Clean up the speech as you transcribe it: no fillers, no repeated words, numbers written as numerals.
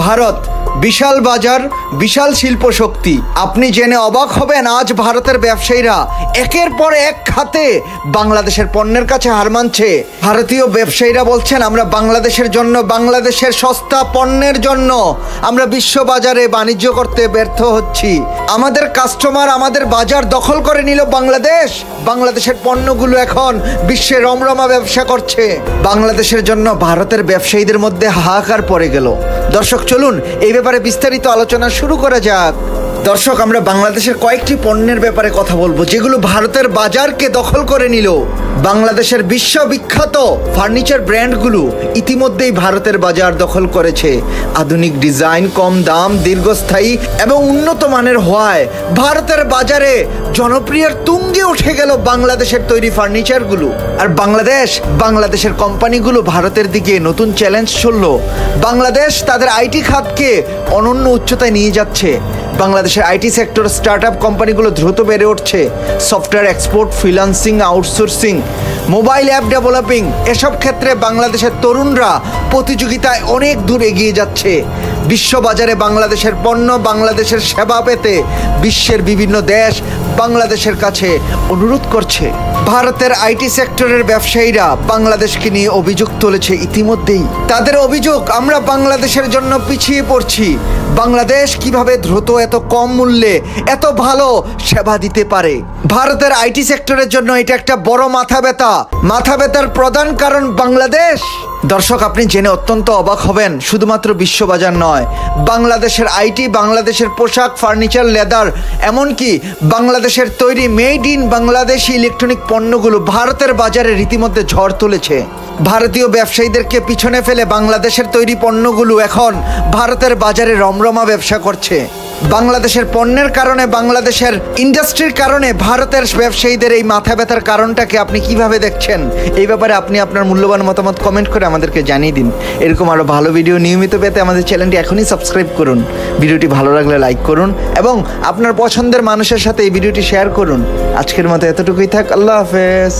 ভারত বিশাল বাজার, বিশাল শিল্প শক্তি। আপনি জেনে অবাক হবেন আজ ভারতের ব্যবসায়ীরা একের পর এক খাতে বাংলাদেশের পণ্যের কাছে হার মানছে। ভারতীয় ব্যবসায়ীরা বলছেন আমরা বাংলাদেশের জন্য, বাংলাদেশের সস্তা পণ্যের জন্য আমরা বিশ্ব বাজারে বাণিজ্য করতে ব্যর্থ হচ্ছি। আমাদের কাস্টমার আমাদের বাজার দখল করে নিল বাংলাদেশ। বাংলাদেশের পণ্যগুলো এখন বিশ্বে রমরমা ব্যবসা করছে। বাংলাদেশের জন্য ভারতের ব্যবসায়ীদের মধ্যে হাহাকার পড়ে গেল। দর্শক চলুন এই ব্যাপারে বিস্তারিত আলোচনা শুরু করা যাক। দর্শক, আমরা বাংলাদেশের কয়েকটি পণ্যের ব্যাপারে কথা বলবো যেগুলো ভারতের বাজারকে দখল করে নিল। বাংলাদেশের বিশ্ববিখ্যাত ফার্নিচার ব্র্যান্ডগুলো ইতিমধ্যেই ভারতের বাজার দখল করেছে। আধুনিক ডিজাইন, কম দাম, দীর্ঘস্থায়ী এবং উন্নত মানের হওয়ায় ভারতের বাজারে জনপ্রিয়র তুঙ্গে উঠে গেল বাংলাদেশের তৈরি ফার্নিচারগুলো। আর বাংলাদেশের কোম্পানিগুলো ভারতের দিকে নতুন চ্যালেঞ্জ ছুড়ল। বাংলাদেশ তাদের আইটি খাতকে অনন্য উচ্চতায় নিয়ে যাচ্ছে। বাংলাদেশের আইটি সেক্টর স্টার্টআপ কোম্পানিগুলো দ্রুত বেড়ে উঠছে। Software export, freelancing, outsourcing, mobile app developing, এসব ক্ষেত্রে বাংলাদেশের তরুণরা প্রতিযোগিতায় অনেক দূর এগিয়ে যাচ্ছে। বিশ্ববাজারে বাংলাদেশের পণ্য, বাংলাদেশের সেবা পেতে বিশ্বের বিভিন্ন দেশ বাংলাদেশের কাছে অনুরোধ করছে। ভারতের আইটি সেক্টরের ব্যবসায়ীরা বাংলাদেশকে নিয়ে অভিযোগ তুলেছে ইতিমধ্যেই। তাদের অভিযোগ, আমরা বাংলাদেশের জন্য পিছিয়ে পড়ছি। বাংলাদেশ কিভাবে দ্রুত এত কম মূল্যে এত ভালো সেবা দিতে পারে? ভারতের আইটি সেক্টরের জন্য এটা একটা বড় মাথা ব্যথার প্রধান কারণ বাংলাদেশ। দর্শক, আপনি জেনে অত্যন্ত অবাক হবেন, শুধুমাত্র বিশ্ববাজার নয়, বাংলাদেশের আইটি, বাংলাদেশের পোশাক, ফার্নিচার, লেদার, এমনকি বাংলাদেশের তৈরি মেড ইন বাংলাদেশি ইলেকট্রনিক পণ্যগুলো ভারতের বাজারে রীতিমধ্যে ঝড় তুলেছে। ভারতীয় ব্যবসায়ীদেরকে পিছনে ফেলে বাংলাদেশের তৈরি পণ্যগুলো এখন ভারতের বাজারে রমরমা ব্যবসা করছে। বাংলাদেশের পণ্যের কারণে, বাংলাদেশের ইন্ডাস্ট্রির কারণে ভারতের ব্যবসায়ীদের এই মাথা ব্যথার কারণটাকে আপনি কিভাবে দেখছেন? এই ব্যাপারে আপনি আপনার মূল্যবান মতামত কমেন্ট করে আমাদেরকে জানিয়ে দিন। এরকম আরও ভালো ভিডিও নিয়মিত পেতে আমাদের চ্যানেলটি এখনই সাবস্ক্রাইব করুন। ভিডিওটি ভালো লাগলে লাইক করুন এবং আপনার পছন্দের মানুষের সাথে এই ভিডিওটি শেয়ার করুন। আজকের মতো এতটুকুই থাক। আল্লাহ হাফেজ।